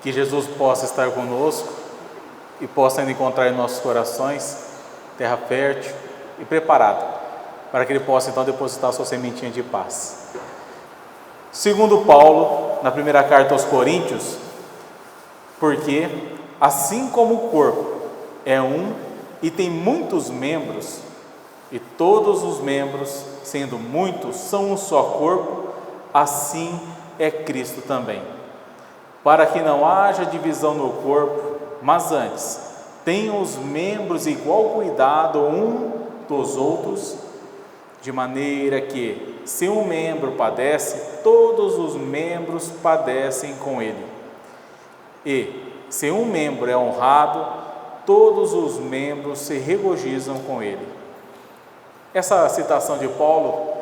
que Jesus possa estar conosco e possa ainda encontrar em nossos corações terra fértil e preparada, para que Ele possa então depositar a sua sementinha de paz. Segundo Paulo, na primeira carta aos Coríntios, porque assim como o corpo é um e tem muitos membros, e todos os membros, sendo muitos, são um só corpo, assim é Cristo também. Para que não haja divisão no corpo, mas antes tenham os membros igual cuidado um dos outros, de maneira que, se um membro padece, todos os membros padecem com ele. E, se um membro é honrado, todos os membros se regozijam com ele. Essa citação de Paulo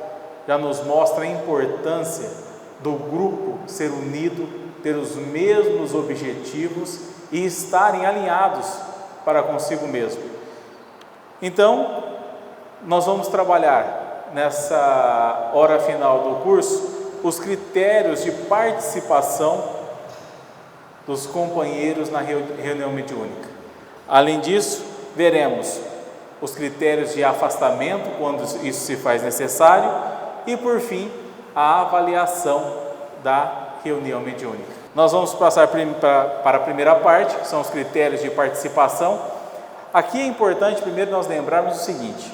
já nos mostra a importância do grupo ser unido, ter os mesmos objetivos e estarem alinhados para consigo mesmo. Então, nós vamos trabalhar nessa hora final do curso os critérios de participação dos companheiros na reunião mediúnica. Além disso, veremos os critérios de afastamento, quando isso se faz necessário, e por fim, a avaliação da reunião mediúnica. Nós vamos passar para a primeira parte, que são os critérios de participação. Aqui é importante primeiro nós lembrarmos o seguinte: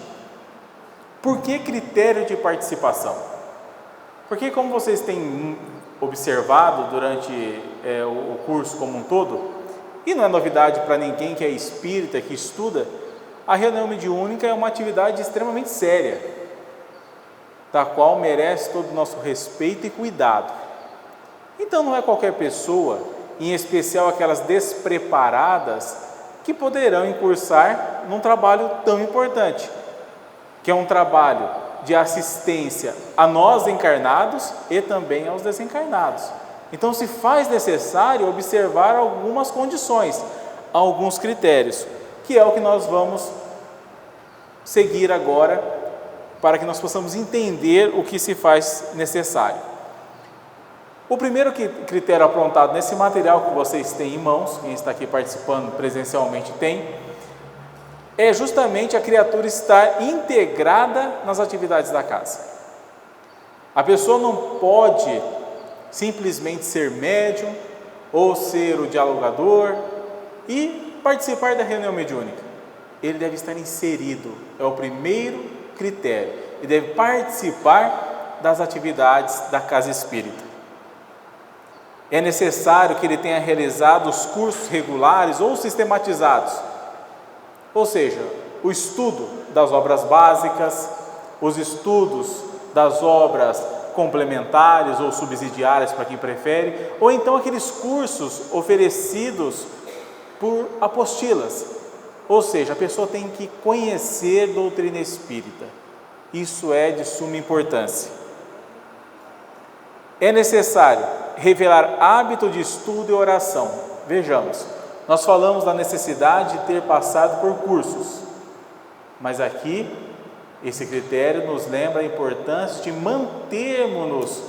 por que critério de participação? Porque, como vocês têm observado durante o curso como um todo, e não é novidade para ninguém que é espírita, que estuda, a reunião mediúnica é uma atividade extremamente séria, da qual merece todo o nosso respeito e cuidado. Então não é qualquer pessoa, em especial aquelas despreparadas, que poderão incursar num trabalho tão importante, que é um trabalho de assistência a nós encarnados e também aos desencarnados. Então se faz necessário observar algumas condições, alguns critérios, que é o que nós vamos seguir agora, para que nós possamos entender o que se faz necessário. O primeiro critério apontado nesse material que vocês têm em mãos, quem está aqui participando presencialmente tem, é justamente a criatura estar integrada nas atividades da casa. A pessoa não pode simplesmente ser médium ou ser o dialogador e participar da reunião mediúnica. Ele deve estar inserido, é o primeiro critério. Ele deve participar das atividades da casa espírita. É necessário que ele tenha realizado os cursos regulares ou sistematizados, ou seja, o estudo das obras básicas, os estudos das obras complementares ou subsidiárias, para quem prefere, ou então aqueles cursos oferecidos por apostilas, ou seja, a pessoa tem que conhecer doutrina espírita. Isso é de suma importância. É necessário revelar hábito de estudo e oração. Vejamos, nós falamos da necessidade de ter passado por cursos, mas aqui esse critério nos lembra a importância de mantermos-nos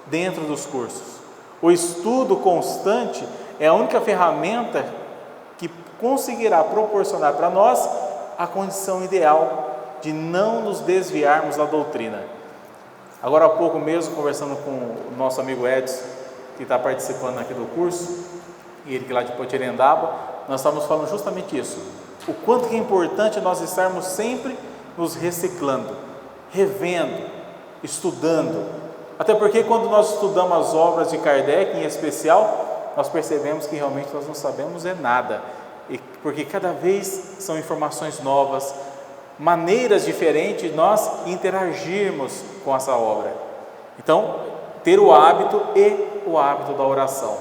dentro dos cursos. O estudo constante é a única ferramenta que conseguirá proporcionar para nós a condição ideal de não nos desviarmos da doutrina. Agora há pouco mesmo, conversando com o nosso amigo Edson, que está participando aqui do curso, e ele que é lá de Potirendaba, nós estávamos falando justamente isso, o quanto que é importante nós estarmos sempre nos reciclando, revendo, estudando, até porque quando nós estudamos as obras de Kardec em especial, nós percebemos que realmente nós não sabemos nada, porque cada vez são informações novas, maneiras diferentes de nós interagirmos com essa obra. Então, ter o hábito e o hábito da oração.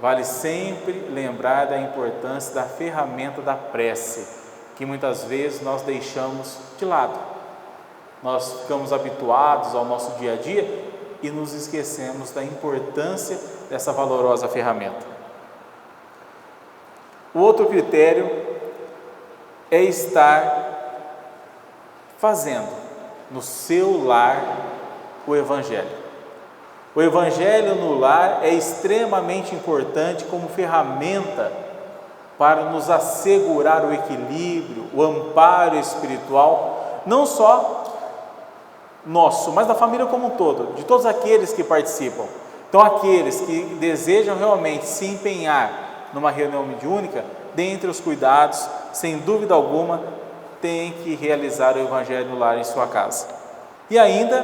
Vale sempre lembrar da importância da ferramenta da prece, que muitas vezes nós deixamos de lado. Nós ficamos habituados ao nosso dia a dia e nos esquecemos da importância dessa valorosa ferramenta. O outro critério é estar fazendo no seu lar o Evangelho. O Evangelho no lar é extremamente importante como ferramenta para nos assegurar o equilíbrio, o amparo espiritual, não só nosso, mas da família como um todo, de todos aqueles que participam. Então, aqueles que desejam realmente se empenhar numa reunião mediúnica, dentre os cuidados, sem dúvida alguma, tem que realizar o Evangelho no lar em sua casa. E ainda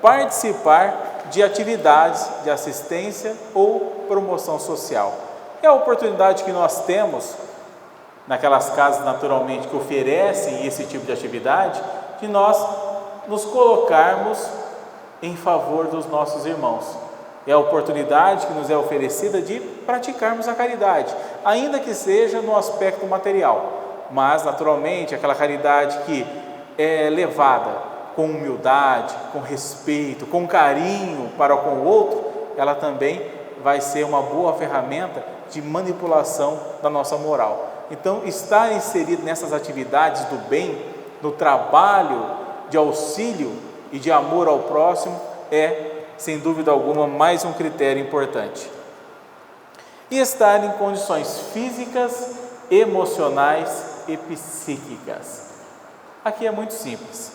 participar de atividades de assistência ou promoção social. É a oportunidade que nós temos, naquelas casas naturalmente que oferecem esse tipo de atividade, de nós nos colocarmos em favor dos nossos irmãos. É a oportunidade que nos é oferecida de praticarmos a caridade, ainda que seja no aspecto material, mas naturalmente aquela caridade que é levada com humildade, com respeito, com carinho para com o outro, ela também vai ser uma boa ferramenta de manipulação da nossa moral. Então, estar inserido nessas atividades do bem, no trabalho de auxílio e de amor ao próximo, é, sem dúvida alguma, mais um critério importante. E estar em condições físicas, emocionais e psíquicas. Aqui é muito simples.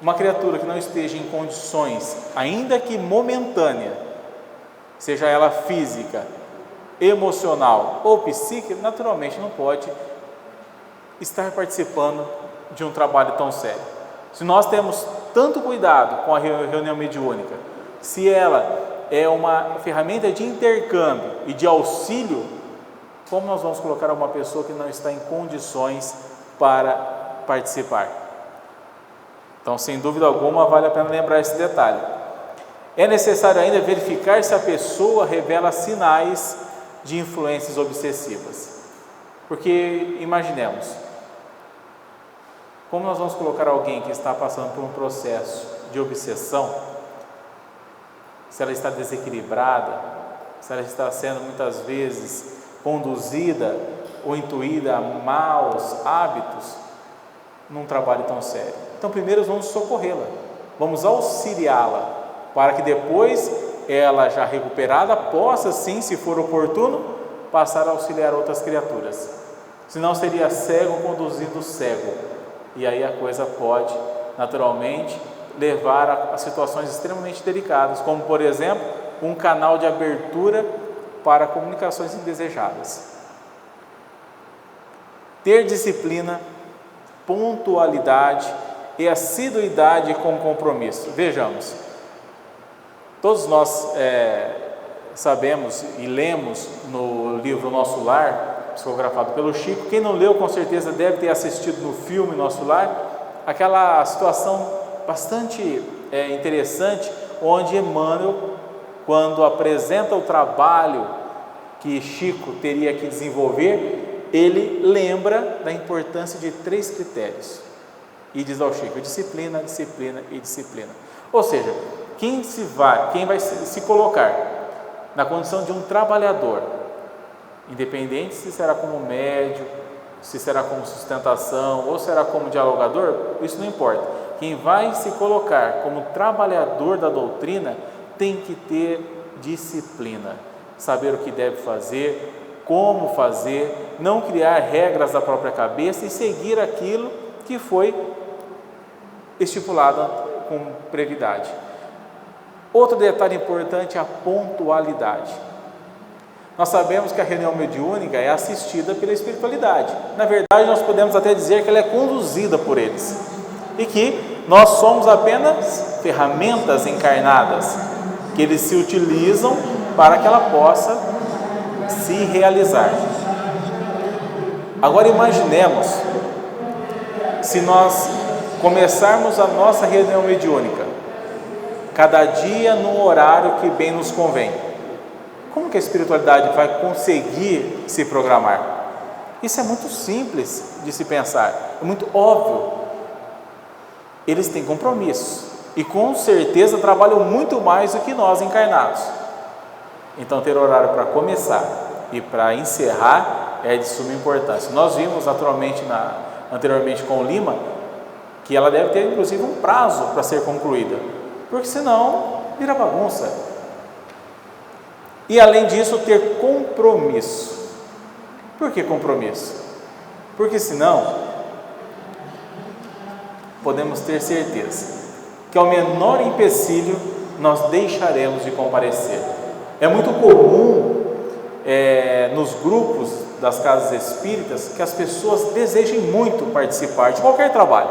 Uma criatura que não esteja em condições, ainda que momentânea, seja ela física, emocional ou psíquica, naturalmente não pode estar participando de um trabalho tão sério. Se nós temos tanto cuidado com a reunião mediúnica, se ela é uma ferramenta de intercâmbio e de auxílio, como nós vamos colocar uma pessoa que não está em condições para participar? Então, sem dúvida alguma, vale a pena lembrar esse detalhe. É necessário ainda verificar se a pessoa revela sinais de influências obsessivas. Porque, imaginemos, como nós vamos colocar alguém que está passando por um processo de obsessão, se ela está desequilibrada, se ela está sendo muitas vezes conduzida ou intuída a maus hábitos, num trabalho tão sério. Então, primeiro vamos socorrê-la, vamos auxiliá-la, para que depois ela, já recuperada, possa sim, se for oportuno, passar a auxiliar outras criaturas. Senão seria cego conduzindo cego, e aí a coisa pode naturalmente levar a situações extremamente delicadas, como por exemplo um canal de abertura para comunicações indesejadas. Ter disciplina, pontualidade e assiduidade com compromisso. Vejamos, todos nós sabemos e lemos no livro Nosso Lar, psicografado pelo Chico. Quem não leu, com certeza deve ter assistido no filme Nosso Lar, aquela situação bastante interessante, onde Emmanuel, quando apresenta o trabalho que Chico teria que desenvolver, ele lembra da importância de 3 critérios e diz ao Chico: disciplina, disciplina e disciplina. Ou seja, quem vai se colocar na condição de um trabalhador, independente se será como médio, se será como sustentação ou será como dialogador, isso não importa. Quem vai se colocar como trabalhador da doutrina tem que ter disciplina, saber o que deve fazer, como fazer, não criar regras da própria cabeça e seguir aquilo que foi estipulado com brevidade. Outro detalhe importante é a pontualidade. Nós sabemos que a reunião mediúnica é assistida pela espiritualidade. Na verdade, nós podemos até dizer que ela é conduzida por eles e que nós somos apenas ferramentas encarnadas que eles se utilizam para que ela possa se realizar. Agora imaginemos se nós começarmos a nossa reunião mediúnica cada dia no horário que bem nos convém. Como que a espiritualidade vai conseguir se programar? Isso é muito simples de se pensar, é muito óbvio. Eles têm compromissos e com certeza trabalham muito mais do que nós encarnados. Então, ter horário para começar e para encerrar é de suma importância. Nós vimos naturalmente anteriormente com o Lima que ela deve ter inclusive um prazo para ser concluída, porque senão vira bagunça. E além disso, ter compromisso. Por que compromisso? Porque senão, podemos ter certeza que ao menor empecilho nós deixaremos de comparecer. É muito comum nos grupos das casas espíritas que as pessoas desejem muito participar de qualquer trabalho,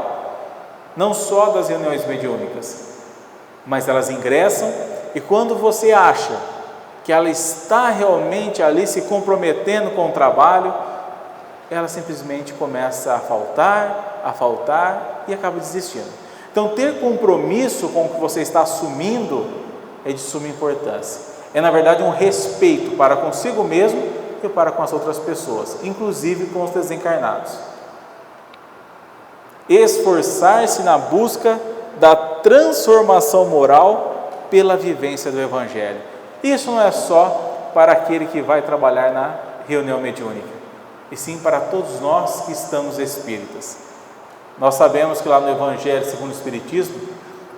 não só das reuniões mediúnicas, mas elas ingressam e quando você acha que ela está realmente ali se comprometendo com o trabalho, ela simplesmente começa a faltar e acaba desistindo. Então, ter compromisso com o que você está assumindo é de suma importância. É, na verdade, um respeito para consigo mesmo e para com as outras pessoas, inclusive com os desencarnados. Esforçar-se na busca da transformação moral pela vivência do Evangelho. Isso não é só para aquele que vai trabalhar na reunião mediúnica, e sim para todos nós que estamos espíritas. Nós sabemos que lá no Evangelho segundo o Espiritismo,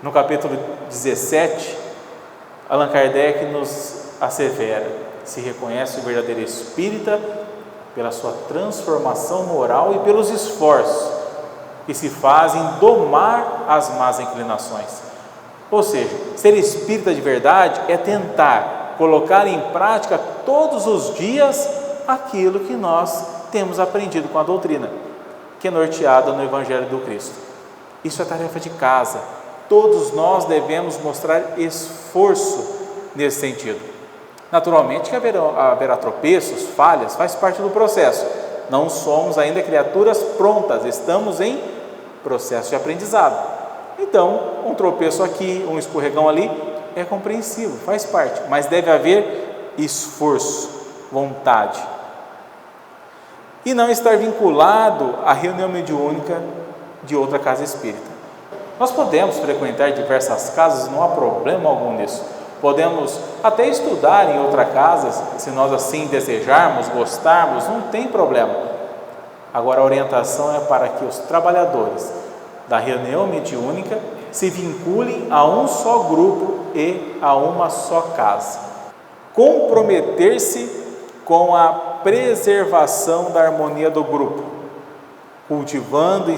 no capítulo 17, Allan Kardec nos assevera: se reconhece o verdadeiro espírita pela sua transformação moral e pelos esforços que se fazem domar as más inclinações. Ou seja, ser espírita de verdade é tentar colocar em prática todos os dias aquilo que nós temos aprendido com a doutrina, que é norteada no Evangelho do Cristo. Isso é tarefa de casa. Todos nós devemos mostrar esforço nesse sentido. Naturalmente que haverá tropeços, falhas, faz parte do processo. Não somos ainda criaturas prontas, estamos em processo de aprendizado. Então, um tropeço aqui, um escorregão ali, é compreensível, faz parte, mas deve haver esforço, vontade. E não estar vinculado à reunião mediúnica de outra casa espírita. Nós podemos frequentar diversas casas, não há problema algum nisso. Podemos até estudar em outra casa, se nós assim desejarmos, gostarmos, não tem problema. Agora a orientação é para que os trabalhadores da reunião mediúnica se vinculem a um só grupo e a uma só casa. Comprometer-se com a preservação da harmonia do grupo, cultivando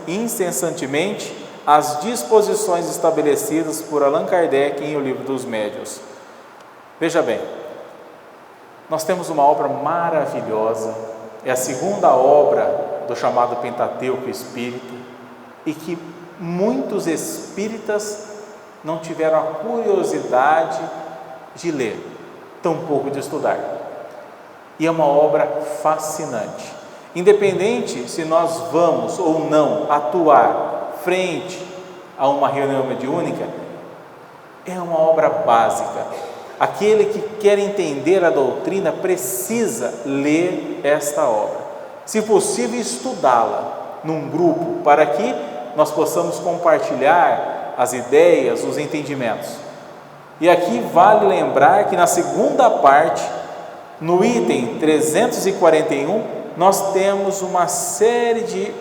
incessantemente as disposições estabelecidas por Allan Kardec em O Livro dos Médiuns. Veja bem, nós temos uma obra maravilhosa, é a segunda obra do chamado Pentateuco Espírita, e que muitos espíritas não tiveram a curiosidade de ler, tampouco de estudar. E é uma obra fascinante. Independente se nós vamos ou não atuar frente a uma reunião mediúnica, é uma obra básica. Aquele que quer entender a doutrina precisa ler esta obra. Se possível, estudá-la num grupo, para que nós possamos compartilhar as ideias, os entendimentos. E aqui vale lembrar que na segunda parte, no item 341, nós temos uma série de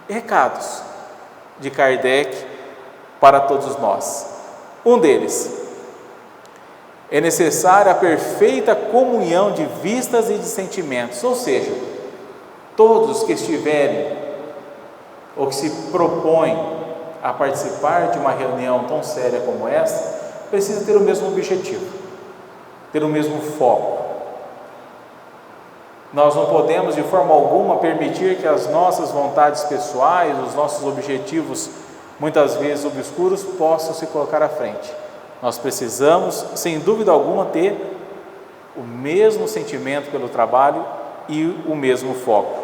recados de Kardec para todos nós. Um deles: é necessária a perfeita comunhão de vistas e de sentimentos, ou seja, todos que estiverem ou que se propõem a participar de uma reunião tão séria como essa, precisam ter o mesmo objetivo, ter o mesmo foco. Nós não podemos de forma alguma permitir que as nossas vontades pessoais, os nossos objetivos, muitas vezes obscuros, possam se colocar à frente. Nós precisamos, sem dúvida alguma, ter o mesmo sentimento pelo trabalho e o mesmo foco.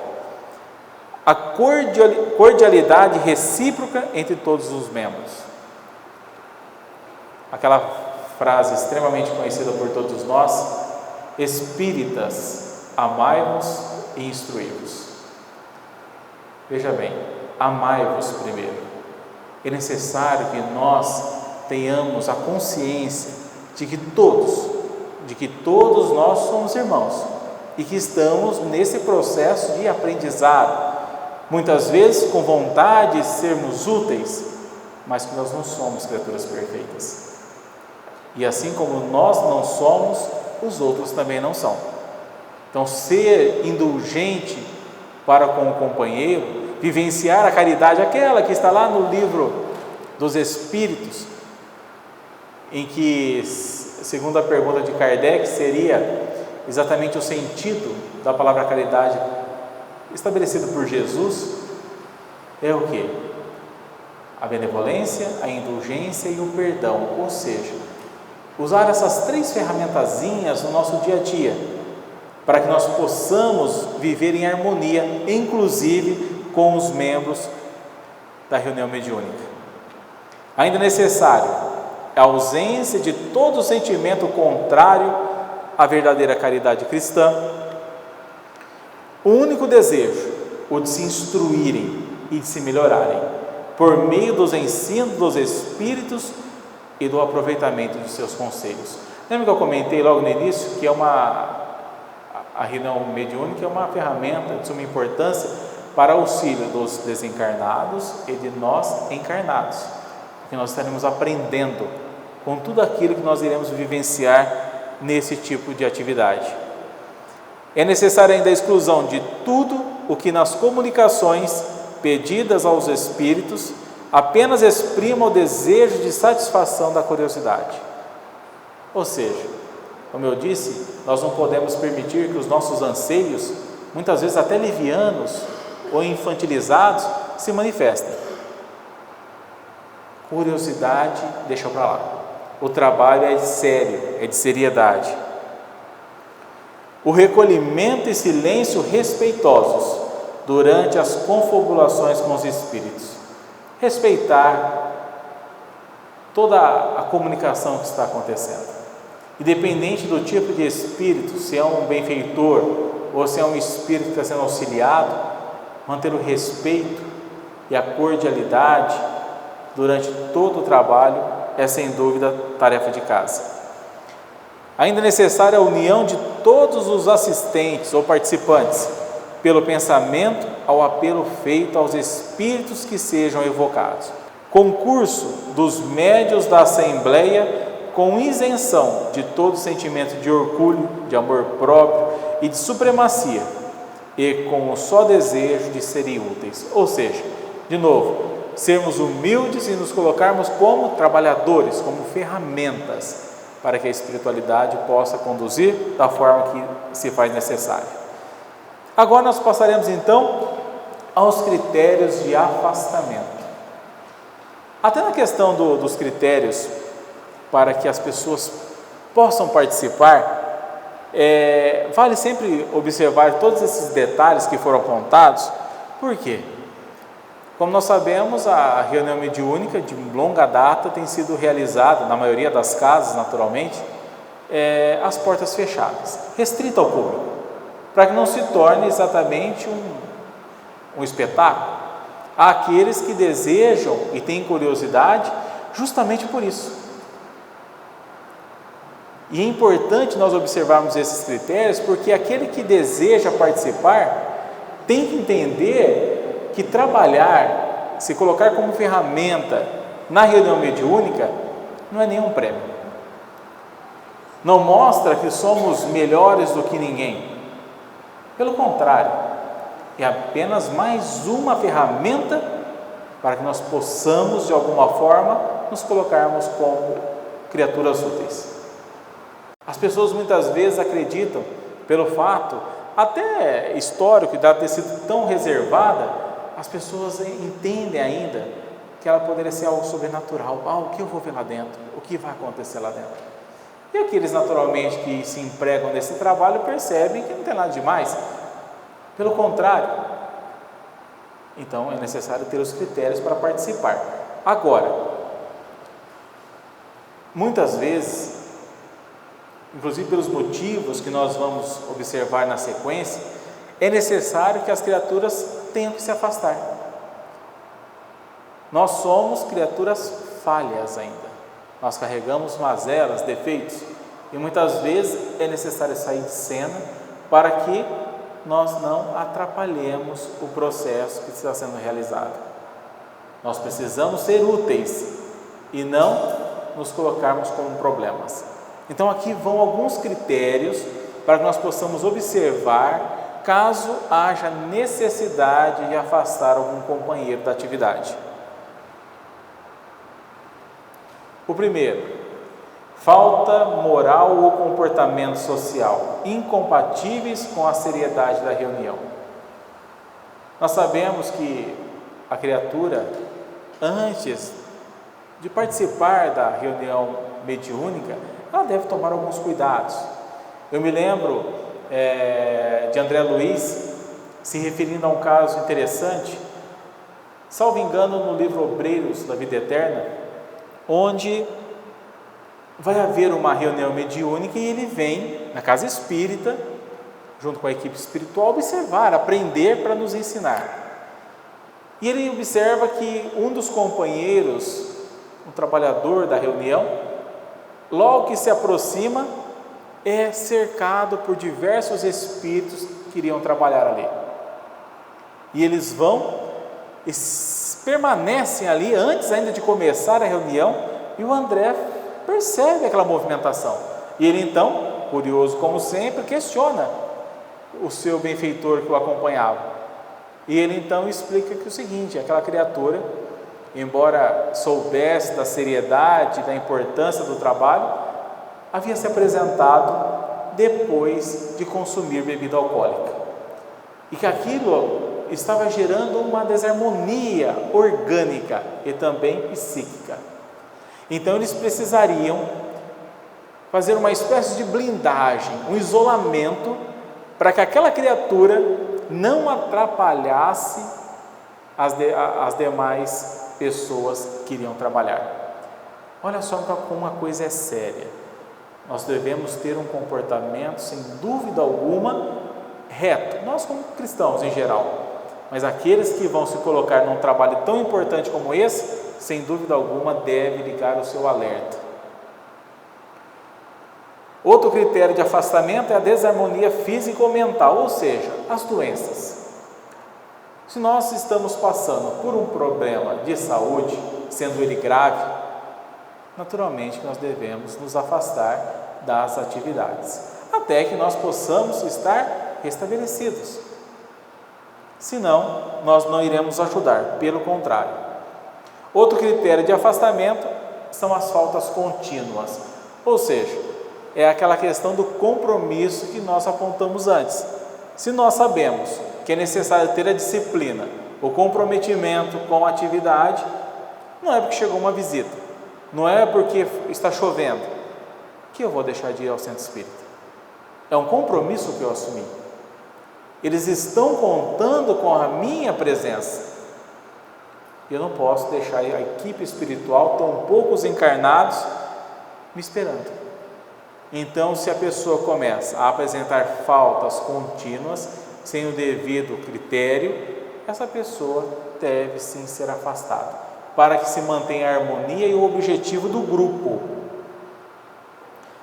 A cordialidade recíproca entre todos os membros. Aquela frase extremamente conhecida por todos nós: espíritas, amai-vos e instruí-vos. Veja bem, amai-vos primeiro. É necessário que nós tenhamos a consciência de que todos nós somos irmãos e que estamos nesse processo de aprendizado, muitas vezes com vontade de sermos úteis, mas que nós não somos criaturas perfeitas. E assim como nós não somos, os outros também não são. Então, ser indulgente para com o companheiro, vivenciar a caridade, aquela que está lá no livro dos Espíritos, em que, segundo a pergunta de Kardec, seria exatamente o sentido da palavra caridade estabelecido por Jesus, é o quê? A benevolência, a indulgência e o perdão, ou seja, usar essas 3 ferramentazinhas no nosso dia a dia, para que nós possamos viver em harmonia, inclusive com os membros da reunião mediúnica. Ainda é necessário a ausência de todo sentimento contrário à verdadeira caridade cristã, o único desejo, o de se instruírem e de se melhorarem, por meio dos ensinos dos Espíritos e do aproveitamento de seus conselhos. Lembra que eu comentei logo no início que a reunião mediúnica é uma ferramenta de suma importância para auxílio dos desencarnados e de nós encarnados, porque nós estaremos aprendendo com tudo aquilo que nós iremos vivenciar nesse tipo de atividade. É necessária ainda a exclusão de tudo o que nas comunicações pedidas aos espíritos apenas exprima o desejo de satisfação da curiosidade. Ou seja, como eu disse, nós não podemos permitir que os nossos anseios, muitas vezes até levianos ou infantilizados, se manifestem. Curiosidade, deixa para lá. O trabalho é sério, é de seriedade. O recolhimento e silêncio respeitosos durante as confabulações com os espíritos. Respeitar toda a comunicação que está acontecendo. Independente do tipo de espírito, se é um benfeitor ou se é um espírito que está sendo auxiliado, manter o respeito e a cordialidade durante todo o trabalho é sem dúvida tarefa de casa. Ainda é necessária a união de todos os assistentes ou participantes, pelo pensamento ao apelo feito aos espíritos que sejam evocados. Concurso dos médiuns da Assembleia com isenção de todo sentimento de orgulho, de amor próprio e de supremacia, e com o só desejo de serem úteis. Ou seja, de novo, sermos humildes e nos colocarmos como trabalhadores, como ferramentas, para que a espiritualidade possa conduzir da forma que se faz necessário. Agora nós passaremos então aos critérios de afastamento. Até na questão dos critérios para que as pessoas possam participar, vale sempre observar todos esses detalhes que foram apontados. Por quê? Como nós sabemos, a reunião mediúnica de longa data tem sido realizada, na maioria das casas, naturalmente, às portas fechadas, restrita ao público, para que não se torne exatamente um espetáculo. Há aqueles que desejam e têm curiosidade justamente por isso. E é importante nós observarmos esses critérios, porque aquele que deseja participar tem que entender que trabalhar, se colocar como ferramenta na reunião mediúnica, não é nenhum prêmio. Não mostra que somos melhores do que ninguém. Pelo contrário, é apenas mais uma ferramenta para que nós possamos, de alguma forma, nos colocarmos como criaturas úteis. As pessoas muitas vezes acreditam, pelo fato até histórico de ter sido tão reservada, as pessoas entendem ainda que ela poderia ser algo sobrenatural. O que eu vou ver lá dentro? O que vai acontecer lá dentro? E aqueles naturalmente que se empregam nesse trabalho percebem que não tem nada demais. Pelo contrário. Então é necessário ter os critérios para participar. Agora, muitas vezes, inclusive pelos motivos que nós vamos observar na sequência, é necessário que as criaturas tenham que se afastar. Nós somos criaturas falhas ainda. Nós carregamos mazelas, defeitos, e muitas vezes é necessário sair de cena para que nós não atrapalhemos o processo que está sendo realizado. Nós precisamos ser úteis e não nos colocarmos como problemas. Então aqui vão alguns critérios para que nós possamos observar caso haja necessidade de afastar algum companheiro da atividade. O primeiro, falta moral ou comportamento social, incompatíveis com a seriedade da reunião. Nós sabemos que a criatura, antes de participar da reunião mediúnica, ela deve tomar alguns cuidados. Eu me lembro de André Luiz se referindo a um caso interessante, salvo engano no livro Obreiros da Vida Eterna, onde vai haver uma reunião mediúnica e ele vem na casa espírita, junto com a equipe espiritual, observar, aprender para nos ensinar. E ele observa que um dos companheiros, um trabalhador da reunião, logo que se aproxima, é cercado por diversos espíritos que iriam trabalhar ali. E eles vão e permanecem ali antes ainda de começar a reunião, e o André percebe aquela movimentação. E ele então, curioso como sempre, questiona o seu benfeitor que o acompanhava. E ele então explica que o seguinte, aquela criatura, embora soubesse da seriedade, da importância do trabalho, havia se apresentado depois de consumir bebida alcoólica. E que aquilo estava gerando uma desarmonia orgânica e também psíquica. Então eles precisariam fazer uma espécie de blindagem, um isolamento, para que aquela criatura não atrapalhasse as demais pessoas que iriam trabalhar. Olha só como uma coisa é séria. Nós devemos ter um comportamento, sem dúvida alguma, reto, nós como cristãos em geral, mas aqueles que vão se colocar num trabalho tão importante como esse, sem dúvida alguma, deve ligar o seu alerta. Outro critério de afastamento é a desarmonia física ou mental, ou seja, as doenças. Se nós estamos passando por um problema de saúde, sendo ele grave, naturalmente nós devemos nos afastar das atividades, até que nós possamos estar restabelecidos. Senão, nós não iremos ajudar, pelo contrário. Outro critério de afastamento são as faltas contínuas, ou seja, é aquela questão do compromisso que nós apontamos antes. Se nós sabemos que é necessário ter a disciplina, o comprometimento com a atividade, não é porque chegou uma visita, não é porque está chovendo, que eu vou deixar de ir ao centro espírita. É um compromisso que eu assumi. Eles estão contando com a minha presença. Eu não posso deixar a equipe espiritual, tão poucos encarnados, me esperando. Então, se a pessoa começa a apresentar faltas contínuas, sem o devido critério, essa pessoa deve sim ser afastada, para que se mantenha a harmonia e o objetivo do grupo.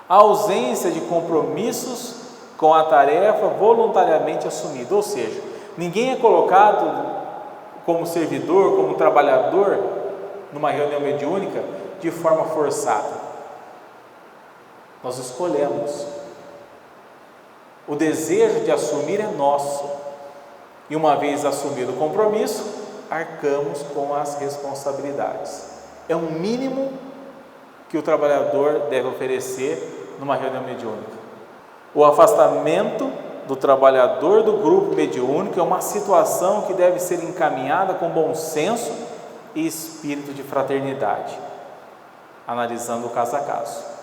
A ausência de compromissos com a tarefa voluntariamente assumida, ou seja, ninguém é colocado como servidor, como trabalhador, numa reunião mediúnica, de forma forçada. Nós escolhemos. O desejo de assumir é nosso. E uma vez assumido o compromisso, arcamos com as responsabilidades. É um mínimo que o trabalhador deve oferecer numa reunião mediúnica. O afastamento do trabalhador do grupo mediúnico é uma situação que deve ser encaminhada com bom senso e espírito de fraternidade, analisando caso a caso.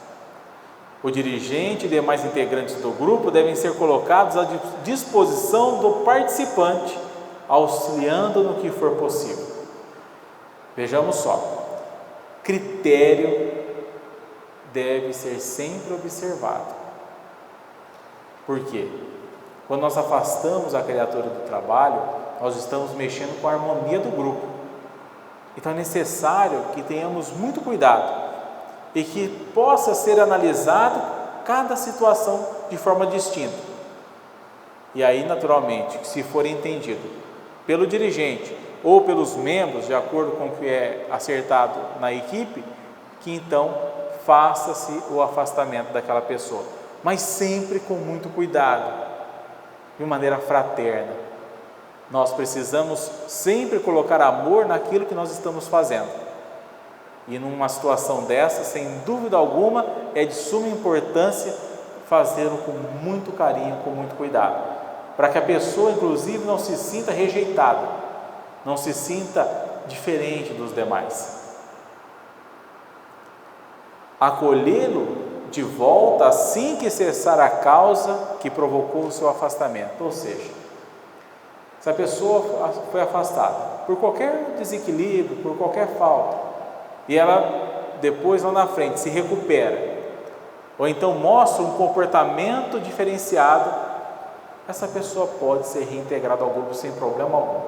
O dirigente e demais integrantes do grupo devem ser colocados à disposição do participante, auxiliando no que for possível. Vejamos só, critério deve ser sempre observado. Por quê? Quando nós afastamos a criatura do trabalho, nós estamos mexendo com a harmonia do grupo. Então é necessário que tenhamos muito cuidado e que possa ser analisado cada situação de forma distinta. E aí, naturalmente, se for entendido pelo dirigente ou pelos membros, de acordo com o que é acertado na equipe, que então faça-se o afastamento daquela pessoa, mas sempre com muito cuidado, de maneira fraterna. Nós precisamos sempre colocar amor naquilo que nós estamos fazendo. E numa situação dessa, sem dúvida alguma, é de suma importância fazê-lo com muito carinho, com muito cuidado, para que a pessoa, inclusive, não se sinta rejeitada, não se sinta diferente dos demais. Acolhê-lo de volta assim que cessar a causa que provocou o seu afastamento. Ou seja, se a pessoa foi afastada por qualquer desequilíbrio, por qualquer falta, e ela depois lá na frente se recupera, ou então mostra um comportamento diferenciado, essa pessoa pode ser reintegrada ao grupo sem problema algum.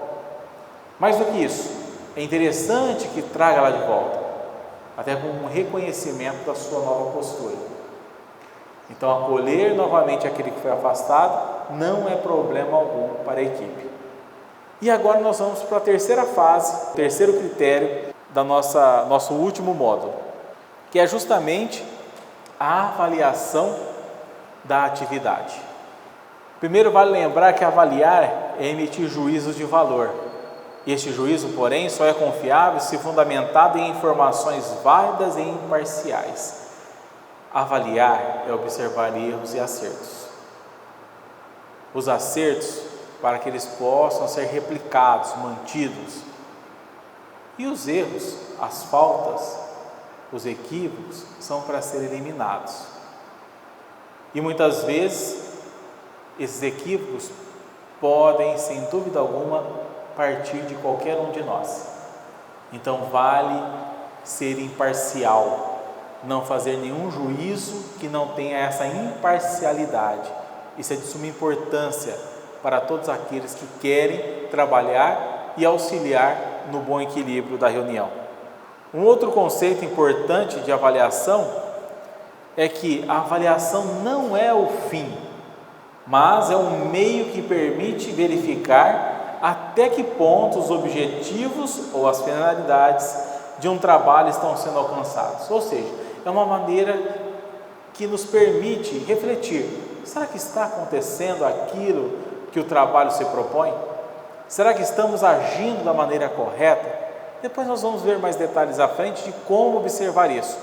Mais do que isso, é interessante que traga ela de volta, até com um reconhecimento da sua nova postura. Então, acolher novamente aquele que foi afastado não é problema algum para a equipe. E agora nós vamos para a terceira fase, o terceiro critério da nosso último módulo, que é justamente a avaliação da atividade. Primeiro, vale lembrar que avaliar é emitir juízos de valor. E este juízo, porém, só é confiável se fundamentado em informações válidas e imparciais. Avaliar é observar erros e acertos. Os acertos, para que eles possam ser replicados, mantidos. E os erros, as faltas, os equívocos, são para serem eliminados. E muitas vezes, esses equívocos podem, sem dúvida alguma, partir de qualquer um de nós. Então, vale ser imparcial, não fazer nenhum juízo que não tenha essa imparcialidade. Isso é de suma importância para todos aqueles que querem trabalhar e auxiliar no bom equilíbrio da reunião. Um outro conceito importante de avaliação é que a avaliação não é o fim, mas é um meio que permite verificar até que ponto os objetivos ou as finalidades de um trabalho estão sendo alcançados. Ou seja, é uma maneira que nos permite refletir: será que está acontecendo aquilo que o trabalho se propõe? Será que estamos agindo da maneira correta? Depois nós vamos ver mais detalhes à frente de como observar isso.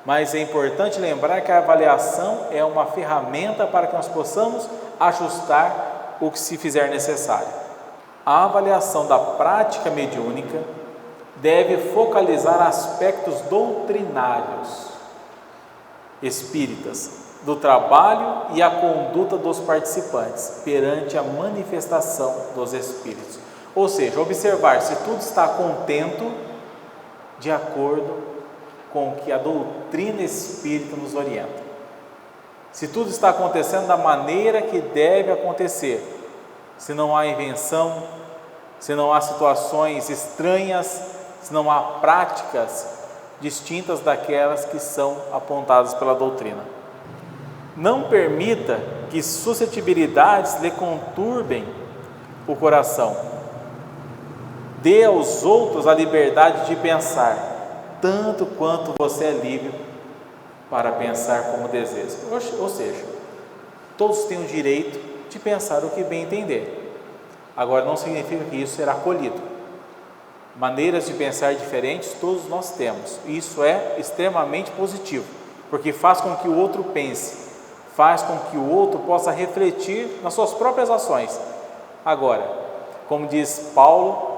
Mas é importante lembrar que a avaliação é uma ferramenta para que nós possamos ajustar o que se fizer necessário. A avaliação da prática mediúnica deve focalizar aspectos doutrinários espíritas do trabalho e a conduta dos participantes perante a manifestação dos espíritos. Ou seja, observar se tudo está contento de acordo com o que a doutrina espírita nos orienta. Se tudo está acontecendo da maneira que deve acontecer, se não há invenção, se não há situações estranhas, se não há práticas distintas daquelas que são apontadas pela doutrina. Não permita que suscetibilidades lhe conturbem o coração. Dê aos outros a liberdade de pensar, tanto quanto você é livre para pensar como deseja. Ou seja, todos têm o direito de pensar o que bem entender. Agora, não significa que isso será acolhido. Maneiras de pensar diferentes todos nós temos. Isso é extremamente positivo, porque faz com que o outro pense, faz com que o outro possa refletir nas suas próprias ações. Agora, como diz Paulo,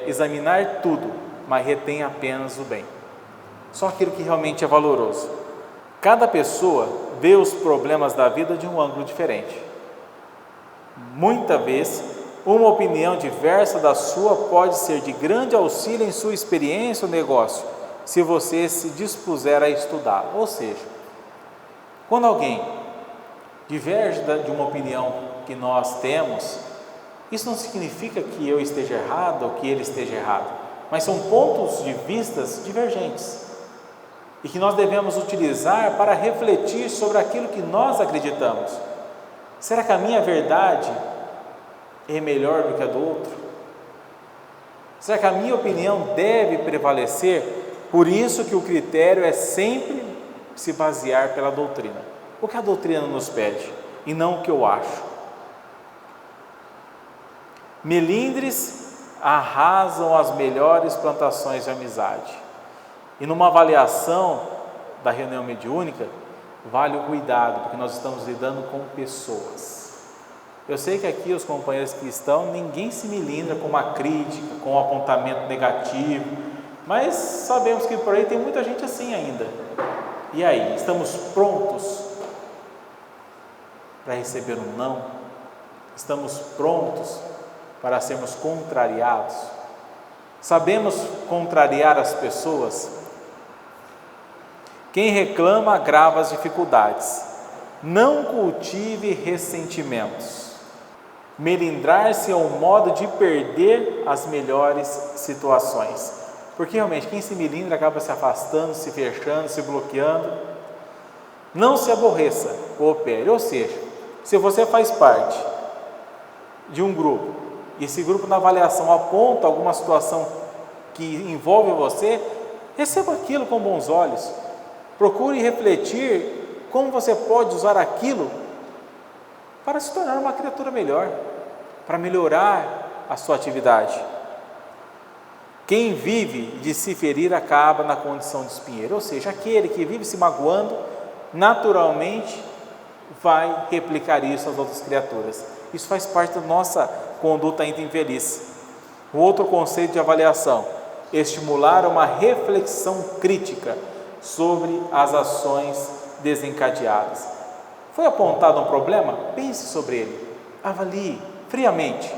examinar tudo, mas retém apenas o bem. Só aquilo que realmente é valoroso. Cada pessoa vê os problemas da vida de um ângulo diferente. Muitas vezes, uma opinião diversa da sua pode ser de grande auxílio em sua experiência ou negócio, se você se dispuser a estudar. Ou seja, quando alguém diverge de uma opinião que nós temos, isso não significa que eu esteja errado ou que ele esteja errado, mas são pontos de vistas divergentes e que nós devemos utilizar para refletir sobre aquilo que nós acreditamos. Será que a minha verdade é melhor do que a do outro? Será que a minha opinião deve prevalecer Por isso que o critério é sempre se basear pela doutrina. O que a doutrina nos pede e não o que eu acho. Melindres arrasam as melhores plantações de amizade. E numa avaliação da reunião mediúnica, vale o cuidado, porque nós estamos lidando com pessoas. Eu sei que aqui os companheiros que estão, ninguém se melindra com uma crítica, com um apontamento negativo, mas sabemos que por aí tem muita gente assim ainda. E aí, estamos prontos para receber um não? Estamos prontos para sermos contrariados? Sabemos contrariar as pessoas? Quem reclama agrava as dificuldades. Não cultive ressentimentos. Melindrar-se é um modo de perder as melhores situações. Porque realmente quem se melindra acaba se afastando, se fechando, se bloqueando. Não se aborreça, coopere. Ou seja, se você faz parte de um grupo e esse grupo na avaliação aponta alguma situação que envolve você, receba aquilo com bons olhos. Procure refletir como você pode usar aquilo para se tornar uma criatura melhor, para melhorar a sua atividade. Quem vive de se ferir acaba na condição de espinheiro, ou seja, aquele que vive se magoando, naturalmente vai replicar isso às outras criaturas. Isso faz parte da nossa conduta ainda infeliz. O outro conceito de avaliação: estimular uma reflexão crítica sobre as ações desencadeadas. Foi apontado um problema? Pense sobre ele, avalie friamente.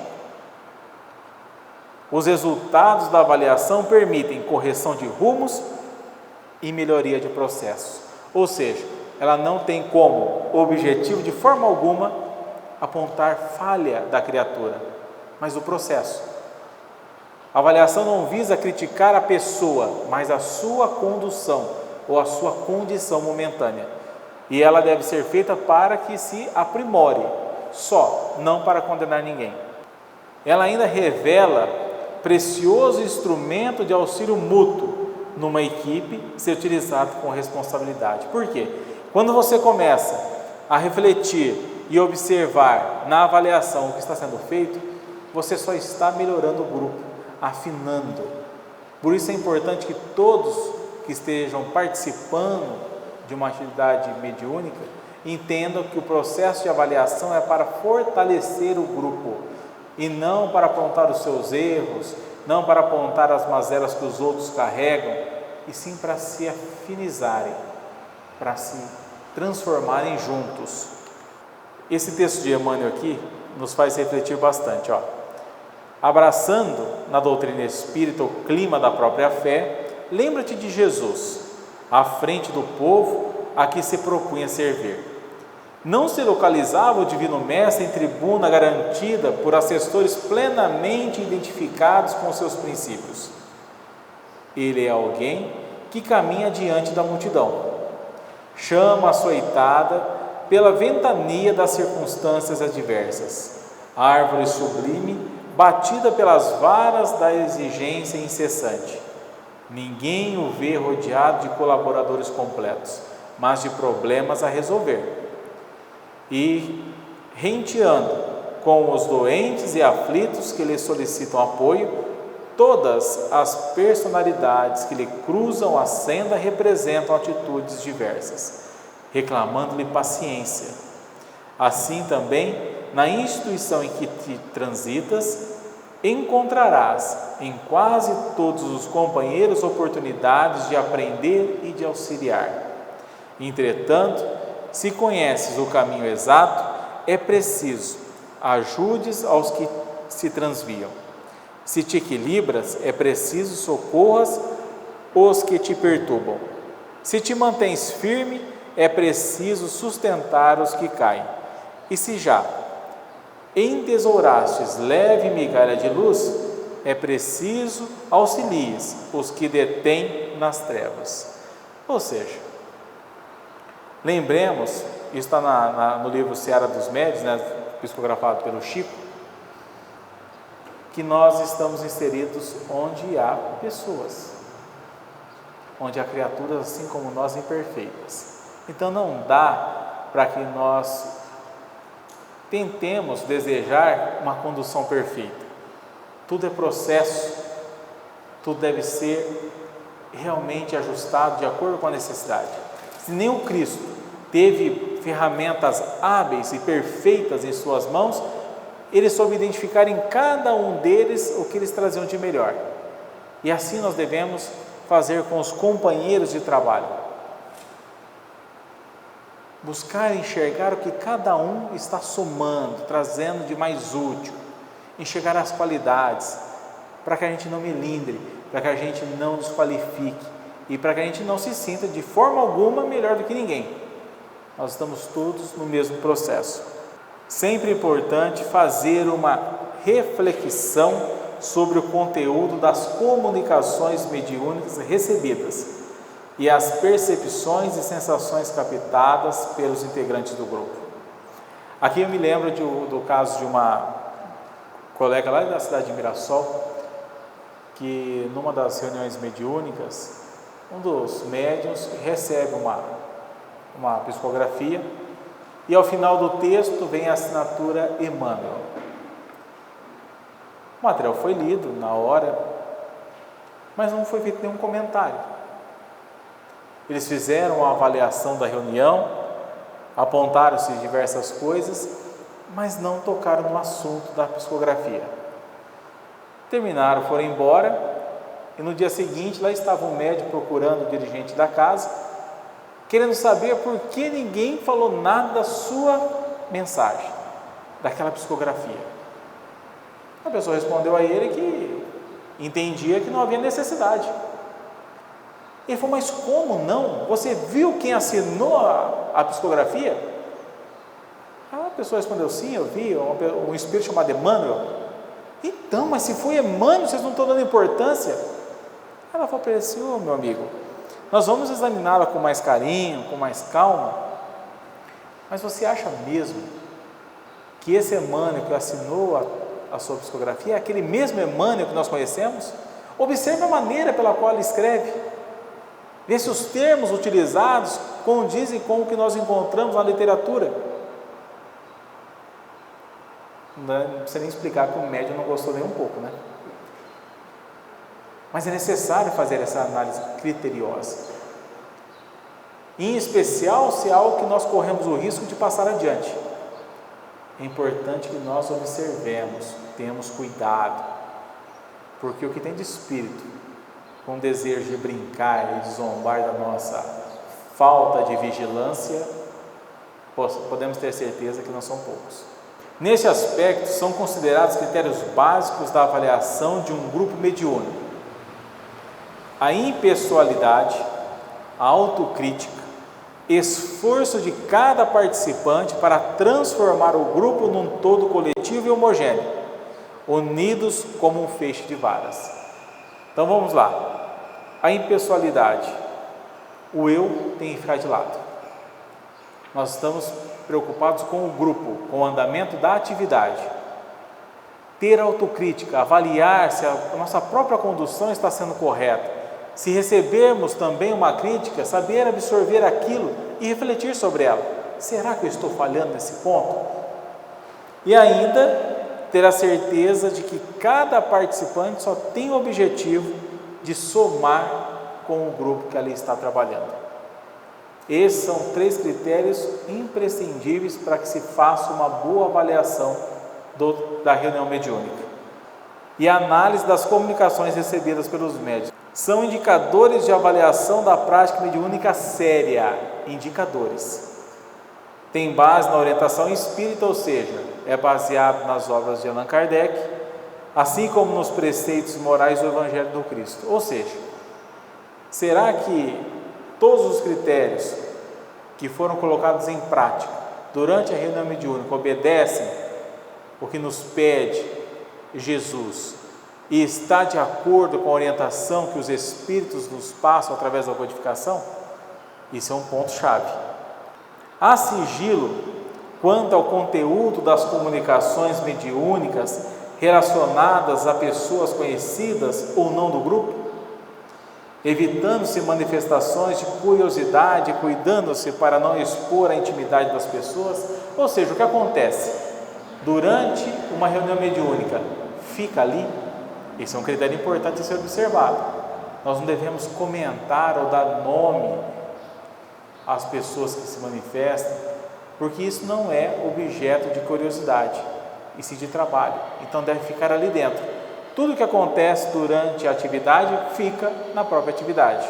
Os resultados da avaliação permitem correção de rumos e melhoria de processos. Ou seja, ela não tem como objetivo de forma alguma apontar falha da criatura, mas o processo. A avaliação não visa criticar a pessoa, mas a sua condução ou a sua condição momentânea. E ela deve ser feita para que se aprimore, só, não para condenar ninguém. Ela ainda revela precioso instrumento de auxílio mútuo numa equipe, ser utilizado com responsabilidade. Por quê? Quando você começa a refletir e observar na avaliação o que está sendo feito, você só está melhorando o grupo, afinando. Por isso é importante que todos que estejam participando de uma atividade mediúnica entendam que o processo de avaliação é para fortalecer o grupo e não para apontar os seus erros, não para apontar as mazelas que os outros carregam, e sim para se afinizarem, para se transformarem juntos. Esse texto de Emmanuel aqui nos faz refletir bastante. Abraçando na doutrina espírita o clima da própria fé, lembra-te de Jesus, à frente do povo a que se propunha servir. Não se localizava o Divino Mestre em tribuna garantida por assessores plenamente identificados com seus princípios. Ele é alguém que caminha diante da multidão, chama açoitada pela ventania das circunstâncias adversas, árvore sublime batida pelas varas da exigência incessante. Ninguém o vê rodeado de colaboradores completos, mas de problemas a resolver. E renteando com os doentes e aflitos que lhe solicitam apoio, todas as personalidades que lhe cruzam a senda representam atitudes diversas, reclamando-lhe paciência. Assim também, na instituição em que te transitas, encontrarás em quase todos os companheiros oportunidades de aprender e de auxiliar. Entretanto, se conheces o caminho exato, é preciso ajudes aos que se transviam. Se te equilibras, é preciso socorras os que te perturbam. Se te mantens firme, é preciso sustentar os que caem. E se já entesourastes leve migalha de luz, é preciso auxilies os que detêm nas trevas. Ou seja, lembremos, isso está no livro Seara dos Médiuns, psicografado pelo Chico, que nós estamos inseridos onde há pessoas. onde há criaturas assim como nós imperfeitas. Então não dá para que nós tentemos desejar uma condução perfeita. Tudo é processo, tudo deve ser realmente ajustado de acordo com a necessidade. Se nem o Cristo teve ferramentas hábeis e perfeitas em suas mãos, ele soube identificar em cada um deles o que eles traziam de melhor. E assim nós devemos fazer com os companheiros de trabalho. Buscar enxergar o que cada um está somando, trazendo de mais útil, enxergar as qualidades, para que a gente não melindre, para que a gente não desqualifique e para que a gente não se sinta de forma alguma melhor do que ninguém. Nós estamos todos no mesmo processo. Sempre é importante fazer uma reflexão sobre o conteúdo das comunicações mediúnicas recebidas e as percepções e sensações captadas pelos integrantes do grupo. Aqui eu me lembro do caso de uma colega lá da cidade de Mirassol, que numa das reuniões mediúnicas, um dos médiuns recebe uma psicografia e ao final do texto vem a assinatura Emmanuel. O material foi lido na hora, mas não foi feito nenhum comentário. Eles fizeram uma avaliação da reunião, apontaram-se diversas coisas, mas não tocaram no assunto da psicografia. Terminaram, foram embora, e no dia seguinte lá estava um médium procurando o dirigente da casa, querendo saber por que ninguém falou nada da sua mensagem, daquela psicografia. A pessoa respondeu a ele que entendia que não havia necessidade. Ele falou, mas como não? Você viu quem assinou a psicografia? A pessoa respondeu, sim, eu vi, um espírito chamado Emmanuel. Então, mas se foi Emmanuel, vocês não estão dando importância? Ela falou para ele assim, meu amigo, nós vamos examiná-la com mais carinho, com mais calma, mas você acha mesmo que esse Emmanuel que assinou a sua psicografia é aquele mesmo Emmanuel que nós conhecemos? Observe a maneira pela qual ele escreve, vê se os termos utilizados condizem com o que nós encontramos na literatura. Não precisa nem explicar que o médium não gostou nem um pouco, né? Mas é necessário fazer essa análise criteriosa, em especial se é algo que nós corremos o risco de passar adiante. É importante que nós observemos, tenhamos cuidado, porque o que tem de espírito com desejo de brincar e de zombar da nossa falta de vigilância, podemos ter certeza que não são poucos. Nesse aspecto, são considerados critérios básicos da avaliação de um grupo mediúnico: a impessoalidade, a autocrítica, esforço de cada participante para transformar o grupo num todo coletivo e homogêneo, unidos como um feixe de varas. Então vamos lá. A impessoalidade, o eu tem que ficar de lado. Nós estamos preocupados com o grupo, com o andamento da atividade. Ter autocrítica, avaliar se a nossa própria condução está sendo correta. Se recebermos também uma crítica, saber absorver aquilo e refletir sobre ela. Será que eu estou falhando nesse ponto? E ainda ter a certeza de que cada participante só tem o objetivo de somar com o grupo que ali está trabalhando. Esses são 3 critérios imprescindíveis para que se faça uma boa avaliação da reunião mediúnica. E a análise das comunicações recebidas pelos médiuns são indicadores de avaliação da prática mediúnica séria. Indicadores. Tem base na orientação espírita, ou seja, é baseado nas obras de Allan Kardec, assim como nos preceitos morais do Evangelho do Cristo. Ou seja, será que todos os critérios que foram colocados em prática durante a reunião mediúnica obedecem o que nos pede Jesus e está de acordo com a orientação que os Espíritos nos passam através da codificação? Isso é um ponto-chave. Há sigilo quanto ao conteúdo das comunicações mediúnicas relacionadas a pessoas conhecidas ou não do grupo? evitando-se manifestações de curiosidade, cuidando-se para não expor a intimidade das pessoas. Ou seja, o que acontece? Durante uma reunião mediúnica, fica ali, esse é um critério importante a ser observado. Nós não devemos comentar ou dar nome às pessoas que se manifestam, porque isso não é objeto de curiosidade, e sim de trabalho. Então deve ficar ali dentro. Tudo que acontece durante a atividade fica na própria atividade.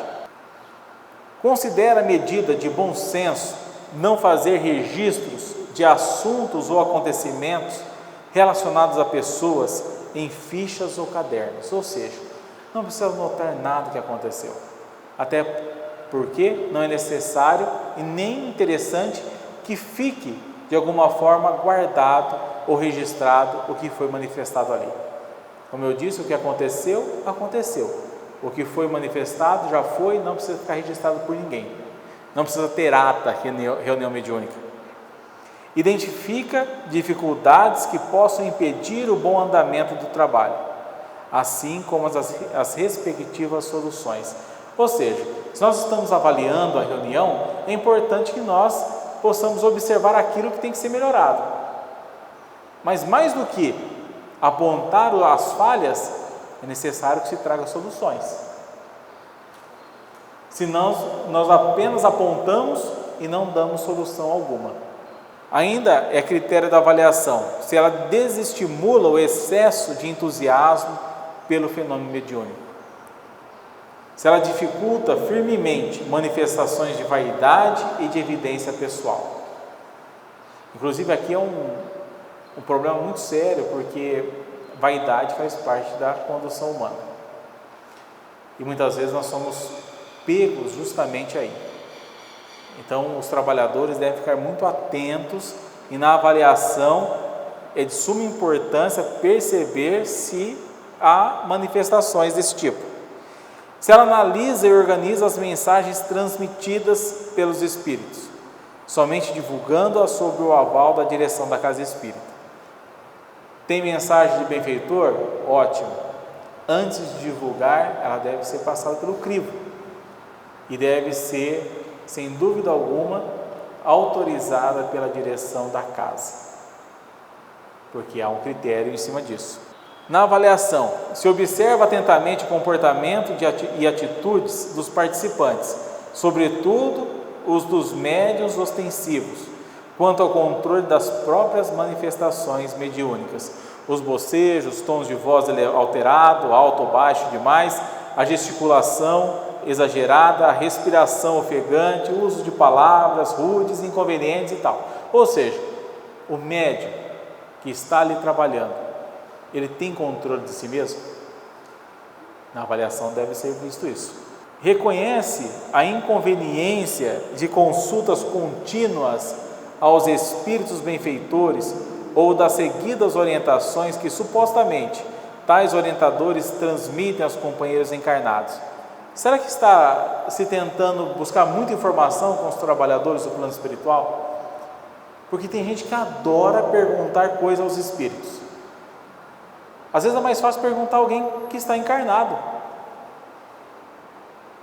Considera medida de bom senso não fazer registros de assuntos ou acontecimentos relacionados a pessoas em fichas ou cadernos, ou seja, não precisa notar nada que aconteceu, até porque não é necessário e nem interessante que fique de alguma forma guardado ou registrado o que foi manifestado ali. Como eu disse, o que aconteceu, aconteceu. O que foi manifestado já foi, não precisa ficar registrado por ninguém. Não precisa ter ata, reunião mediúnica. Identifica dificuldades que possam impedir o bom andamento do trabalho, assim como as respectivas soluções. Ou seja, se nós estamos avaliando a reunião, é importante que nós possamos observar aquilo que tem que ser melhorado. Mas mais do que apontar as falhas, é necessário que se traga soluções. Senão, nós apenas apontamos e não damos solução alguma. Ainda é critério da avaliação se ela desestimula o excesso de entusiasmo pelo fenômeno mediúnico, se ela dificulta firmemente manifestações de vaidade e de evidência pessoal. Inclusive aqui é um problema muito sério, porque vaidade faz parte da condução humana e muitas vezes nós somos pegos justamente aí. Então os trabalhadores devem ficar muito atentos e na avaliação é de suma importância perceber se há manifestações desse tipo. Se ela analisa e organiza as mensagens transmitidas pelos espíritos, somente divulgando-as sob o aval da direção da casa espírita. Tem mensagem de benfeitor? Ótimo. Antes de divulgar, ela deve ser passada pelo crivo e deve ser, sem dúvida alguma, autorizada pela direção da casa, porque há um critério em cima disso. Na avaliação, se observa atentamente o comportamento e atitudes dos participantes, sobretudo os dos médiuns ostensivos, quanto ao controle das próprias manifestações mediúnicas, os bocejos, tons de voz alterado, alto ou baixo demais, a gesticulação exagerada, a respiração ofegante, o uso de palavras rudes, inconvenientes e tal. Ou seja, o médium que está ali trabalhando, ele tem controle de si mesmo? Na avaliação deve ser visto isso. Reconhece a inconveniência de consultas contínuas aos espíritos benfeitores ou das seguidas orientações que supostamente tais orientadores transmitem aos companheiros encarnados. Será que está se tentando buscar muita informação com os trabalhadores do plano espiritual? Porque tem gente que adora perguntar coisas aos espíritos. Às vezes é mais fácil perguntar a alguém que está encarnado.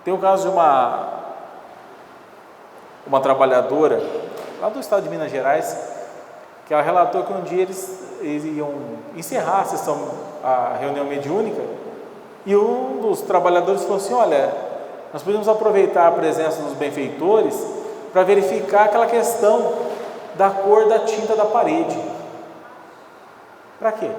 Tem o caso de uma trabalhadora lá do estado de Minas Gerais, que ela relatou que um dia eles iam encerrar a reunião mediúnica, e um dos trabalhadores falou assim: olha, nós podemos aproveitar a presença dos benfeitores para verificar aquela questão da cor da tinta da parede. Para quê?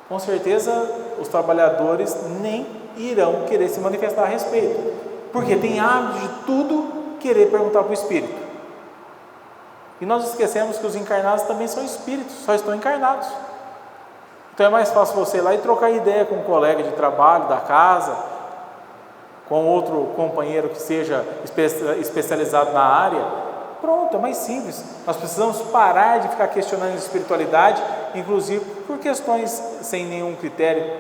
Com certeza os trabalhadores nem irão querer se manifestar a respeito, porque tem hábito de tudo querer perguntar para o espírito. E nós esquecemos que os encarnados também são espíritos, só estão encarnados. Então é mais fácil você ir lá e trocar ideia com um colega de trabalho da casa, com outro companheiro que seja especializado na área. Pronto, é mais simples. Nós precisamos parar de ficar questionando a espiritualidade, inclusive por questões sem nenhum critério.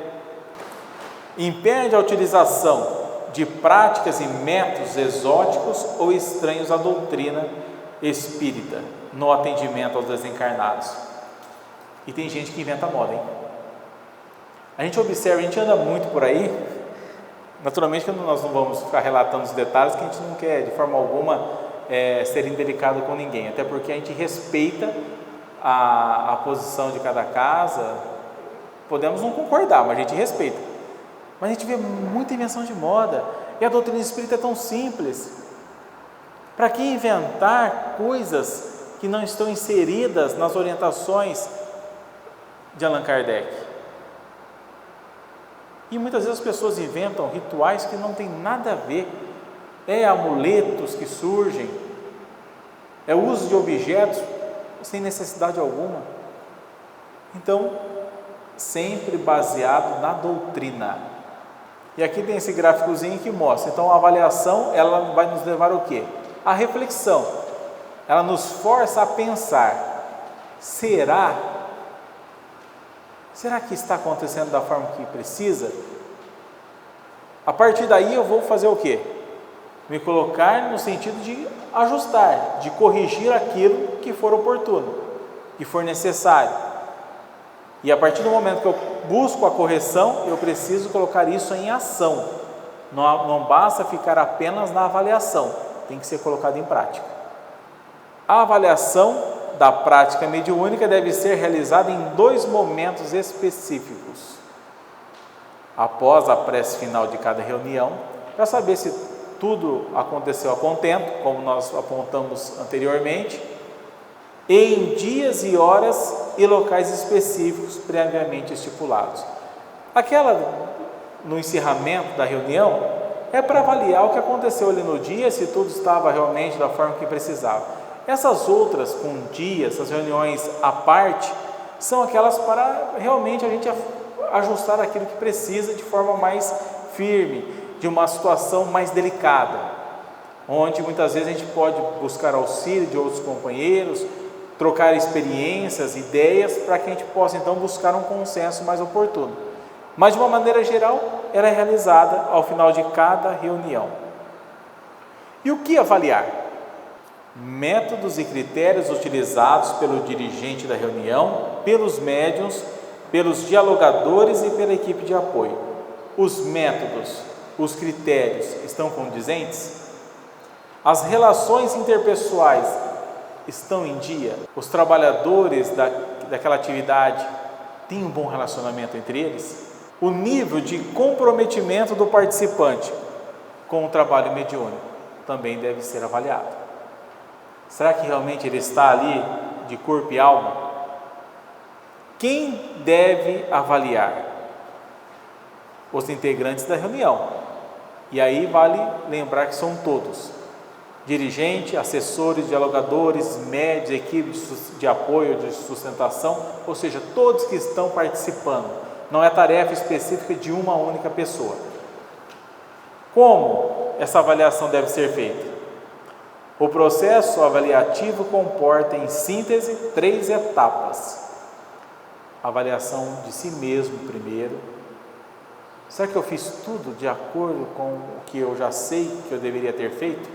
Impede a utilização de práticas e métodos exóticos ou estranhos à doutrina espírita no atendimento aos desencarnados. E tem gente que inventa moda, hein? A gente observa, a gente anda muito por aí, Naturalmente que nós não vamos ficar relatando os detalhes, que a gente não quer de forma alguma ser indelicado com ninguém, até porque a gente respeita a posição de cada casa. Podemos não concordar, mas a gente respeita. Mas a gente vê muita invenção de moda, e a doutrina espírita é tão simples. Para que inventar coisas que não estão inseridas nas orientações de Allan Kardec? E muitas vezes as pessoas inventam rituais que não têm nada a ver. Amuletos que surgem, o uso de objetos sem necessidade alguma. Então, sempre baseado na doutrina. E aqui tem esse gráficozinho que mostra. Então, a avaliação, ela vai nos levar ao quê? A reflexão. Ela nos força a pensar: será que está acontecendo da forma que precisa? A partir daí eu vou fazer o quê? Me colocar no sentido de ajustar, de corrigir aquilo que for oportuno, que for necessário. E a partir do momento que eu busco a correção, eu preciso colocar isso em ação. Não basta ficar apenas na avaliação, tem que ser colocado em prática. A avaliação da prática mediúnica deve ser realizada em 2 momentos específicos. Após a prece final de cada reunião, para saber se tudo aconteceu a contento, como nós apontamos anteriormente, e em dias e horas e locais específicos previamente estipulados. No encerramento da reunião, é para avaliar o que aconteceu ali no dia, se tudo estava realmente da forma que precisava. Essas outras, com dias, essas reuniões à parte, são aquelas para realmente a gente ajustar aquilo que precisa de forma mais firme, de uma situação mais delicada, onde muitas vezes a gente pode buscar auxílio de outros companheiros, trocar experiências, ideias, para que a gente possa então buscar um consenso mais oportuno. Mas de uma maneira geral, ela é realizada ao final de cada reunião. E o que avaliar? Métodos e critérios utilizados pelo dirigente da reunião, pelos médiuns, pelos dialogadores e pela equipe de apoio. Os métodos, os critérios estão condizentes? As relações interpessoais estão em dia? Os trabalhadores daquela atividade têm um bom relacionamento entre eles? O nível de comprometimento do participante com o trabalho mediúnico também deve ser avaliado. Será que realmente ele está ali de corpo e alma? Quem deve avaliar? Os integrantes da reunião. E aí vale lembrar que são todos: dirigente, assessores, dialogadores, médios, equipe de apoio, de sustentação, ou seja, todos que estão participando. Não é tarefa específica de uma única pessoa. Como essa avaliação deve ser feita? O processo avaliativo comporta, em síntese, 3 etapas. A avaliação de si mesmo primeiro. Será que eu fiz tudo de acordo com o que eu já sei que eu deveria ter feito?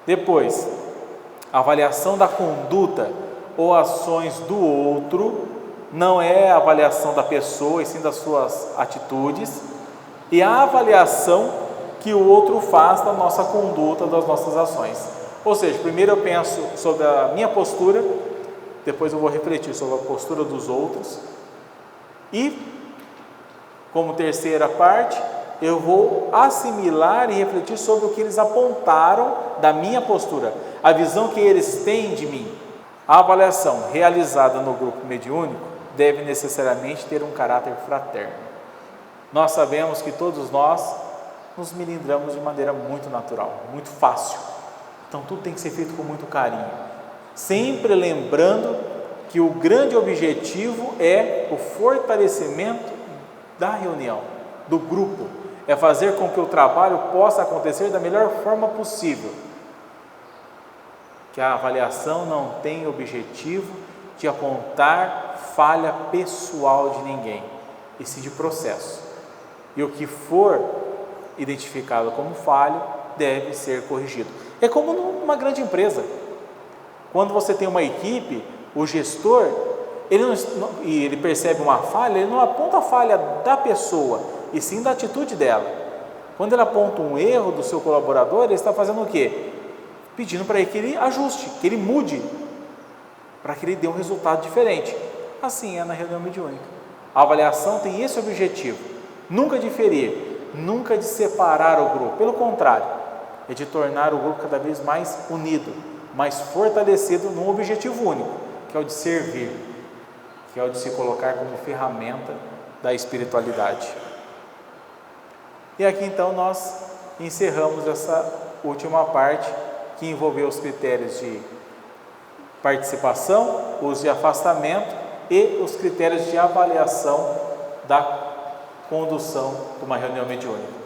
Depois, a avaliação da conduta ou ações do outro, não é a avaliação da pessoa, e sim das suas atitudes, e a avaliação que o outro faz da nossa conduta, das nossas ações. Ou seja, primeiro eu penso sobre a minha postura, depois eu vou refletir sobre a postura dos outros, e, como terceira parte, eu vou assimilar e refletir sobre o que eles apontaram da minha postura, a visão que eles têm de mim. A avaliação realizada no grupo mediúnico deve necessariamente ter um caráter fraterno. Nós sabemos que todos nós nos melindramos de maneira muito natural, muito fácil. Então tudo tem que ser feito com muito carinho, sempre lembrando que o grande objetivo é o fortalecimento da reunião, do grupo, é fazer com que o trabalho possa acontecer da melhor forma possível. Que a avaliação não tem objetivo de apontar falha pessoal de ninguém, e sim de processo. E o que for identificado como falho deve ser corrigido. É como numa grande empresa. Quando você tem uma equipe, o gestor, ele percebe uma falha, ele não aponta a falha da pessoa, e sim da atitude dela. Quando ele aponta um erro do seu colaborador, ele está fazendo o quê? Pedindo para ele que ele ajuste, que ele mude, para que ele dê um resultado diferente. Assim é na reunião mediúnica. A avaliação tem esse objetivo: nunca de ferir, nunca de separar o grupo. Pelo contrário, é de tornar o grupo cada vez mais unido, mais fortalecido num objetivo único, que é o de servir, que é o de se colocar como ferramenta da espiritualidade. E aqui então nós encerramos essa última parte, que envolveu os critérios de participação, os de afastamento e os critérios de avaliação da condução de uma reunião mediúnica.